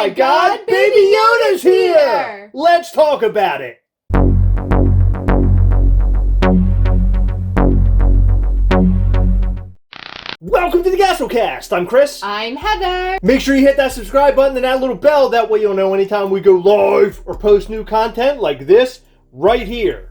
my God, Baby Yoda's here! Let's talk about it! Welcome to the Gastlecast. I'm Chris. I'm Heather. Make sure you hit that subscribe button and that little bell. That way you'll know anytime we go live or post new content like this right here.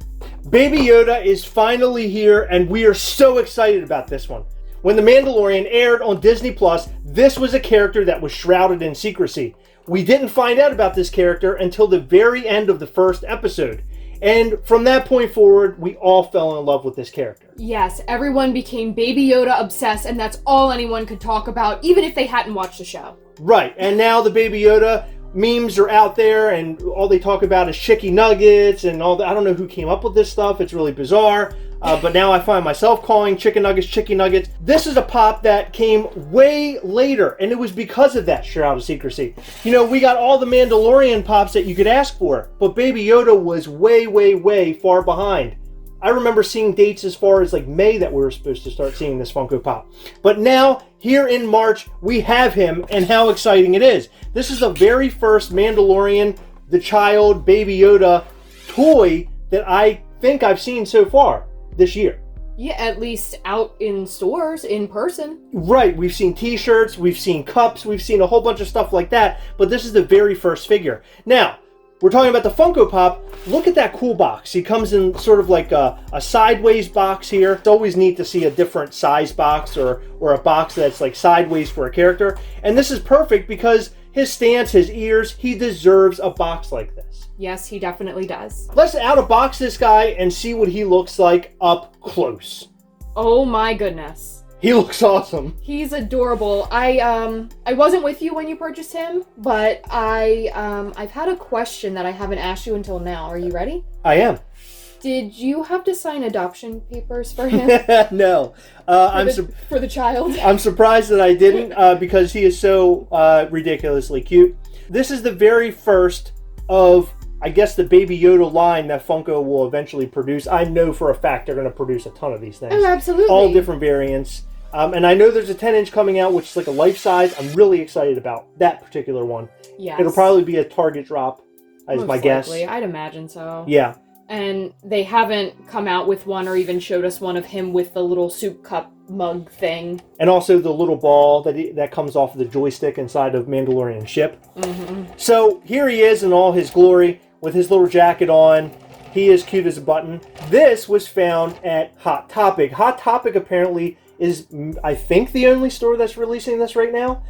Baby Yoda is finally here, and we are so excited about this one. When The Mandalorian aired on Disney Plus, this was a character that was shrouded in secrecy. We didn't find out about this character until the very end of the first episode. And from that point forward, we all fell in love with this character. Yes, everyone became Baby Yoda obsessed, and that's all anyone could talk about, even if they hadn't watched the show. Right, and now the Baby Yoda memes are out there, and all they talk about is chicken nuggets and all that. I don't know who came up with this stuff. It's really bizarre. But now I find myself calling chicken nuggets. This is a pop that came way later, and it was because of that shroud of secrecy. You know, we got all the Mandalorian pops that you could ask for, but Baby Yoda was way far behind. I remember seeing dates as far as like May that we were supposed to start seeing this Funko Pop. But now, here in March, we have him, and how exciting it is. This is the very first Mandalorian, the child, Baby Yoda toy that I think I've seen so far this year. Yeah, at least out in stores, in person. Right, we've seen t-shirts, we've seen cups, we've seen a whole bunch of stuff like that, but this is the very first figure. Now, we're talking about the Funko Pop. Look at that cool box. He comes in sort of like a sideways box here. It's always neat to see a different size box or a box that's like sideways for a character. And this is perfect because his stance, his ears, he deserves a box like this. Yes, he definitely does. Let's out-of-box this guy and see what he looks like up close. Oh my goodness. He looks awesome. He's adorable. I wasn't with you when you purchased him, but I've had a question that I haven't asked you until now. Are you ready? I am. Did you have to sign adoption papers for him? No. For the child? I'm surprised that I didn't because he is so ridiculously cute. This is the very first of, I guess, the Baby Yoda line that Funko will eventually produce. I know for a fact they're going to produce a ton of these things. Oh, absolutely. All different variants. And I know there's a 10-inch coming out, which is like a life size. I'm really excited about that particular one. Yes. It'll probably be a Target drop, as my guess. Likely. I'd imagine so. Yeah. And they haven't come out with one or even showed us one of him with the little soup cup mug thing. And also the little ball that comes off of the joystick inside of Mandalorian ship. Mm-hmm. So here he is in all his glory with his little jacket on. He is cute as a button. This was found at Hot Topic. Hot Topic apparently is, I think, the only store that's releasing this right now.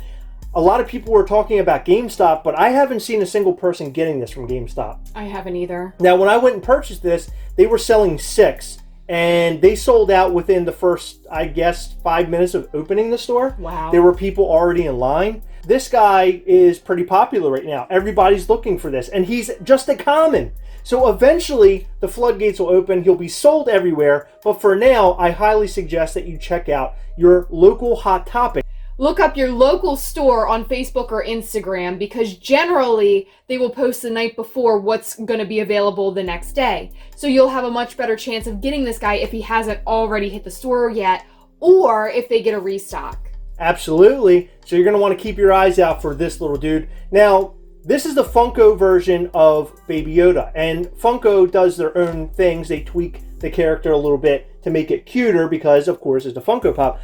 A lot of people were talking about GameStop, but I haven't seen a single person getting this from GameStop. I haven't either. Now, when I went and purchased this, they were selling 6, and they sold out within the first, I guess, 5 minutes of opening the store. Wow. There were people already in line. This guy is pretty popular right now. Everybody's looking for this, and he's just a common. So eventually, the floodgates will open. He'll be sold everywhere. But for now, I highly suggest that you check out your local Hot Topic. Look up your local store on Facebook or Instagram, because generally they will post the night before what's going to be available the next day. So you'll have a much better chance of getting this guy if he hasn't already hit the store yet, or if they get a restock. Absolutely. So you're going to want to keep your eyes out for this little dude. Now, this is the Funko version of Baby Yoda, and Funko does their own things. They tweak the character a little bit to make it cuter because, of course, it's a Funko Pop.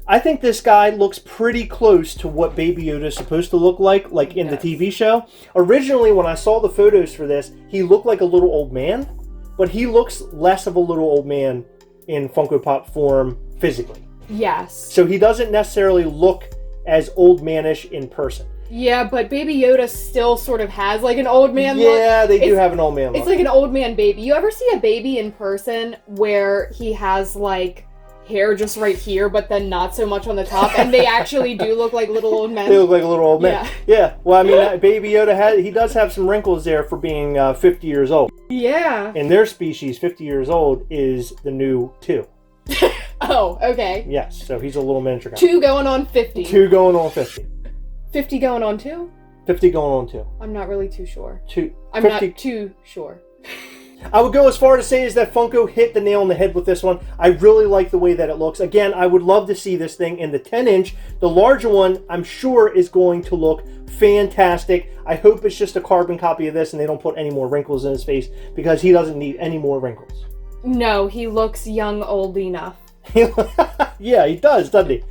I think this guy looks pretty close to what Baby Yoda is supposed to look like in the TV show. Originally, when I saw the photos for this, he looked like a little old man, but he looks less of a little old man in Funko Pop form physically. Yes. So he doesn't necessarily look as old manish in person. Yeah, but Baby Yoda still sort of has like an old man look. Yeah, they do have an old man look. It's like an old man baby. You ever see a baby in person where he has like hair just right here, but then not so much on the top, and they actually do look like little old men? They look like little old men. Yeah. Well, I mean, Baby Yoda he does have some wrinkles there for being 50 years old. Yeah. In their species, 50 years old is the new 2. Oh, okay. Yes, so he's a little miniature guy. 2 going on 50. 2 going on 50. 50 going on 2? 50 going on 2. I'm not really too sure. Two. I'm 50. not too sure. I would go as far to say is that Funko hit the nail on the head with this one. I really like the way that it looks. Again, I would love to see this thing in the 10-inch. The larger one, I'm sure, is going to look fantastic. I hope it's just a carbon copy of this and they don't put any more wrinkles in his face, because he doesn't need any more wrinkles. No, he looks young old enough. Yeah, he does, doesn't he?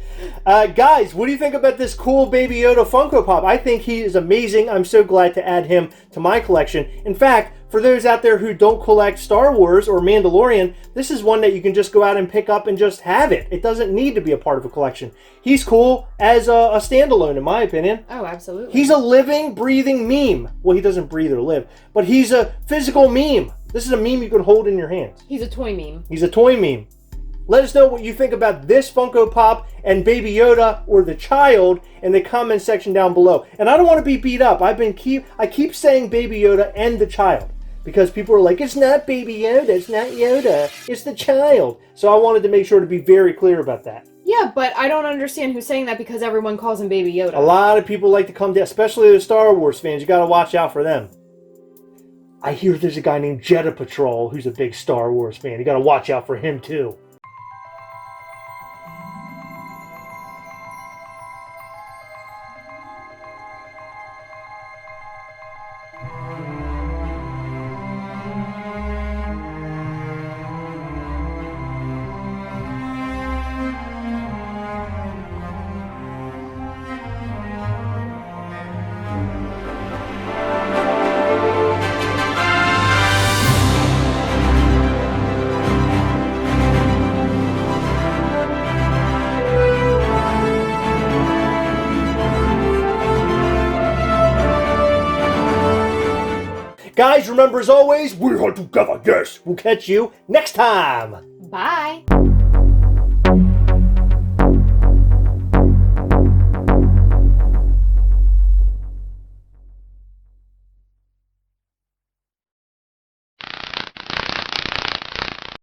Guys, what do you think about this cool Baby Yoda Funko Pop? I think he is amazing. I'm so glad to add him to my collection. In fact, for those out there who don't collect Star Wars or Mandalorian, this is one that you can just go out and pick up and just have it. It doesn't need to be a part of a collection. He's cool as a standalone, in my opinion. Oh, absolutely. He's a living, breathing meme. Well, he doesn't breathe or live, but he's a physical meme. This is a meme you can hold in your hands. He's a toy meme. He's a toy meme. Let us know what you think about this Funko Pop and Baby Yoda or the child in the comment section down below. And I don't want to be beat up. I keep saying Baby Yoda and the child, because people are like, it's not Baby Yoda, it's not Yoda, it's the child. So I wanted to make sure to be very clear about that. Yeah, but I don't understand who's saying that, because everyone calls him Baby Yoda. A lot of people like to come down, especially the Star Wars fans. You got to watch out for them. I hear there's a guy named Jeddah Patrol who's a big Star Wars fan. You got to watch out for him too. Guys, remember as always, we are together, yes. We'll catch you next time. Bye.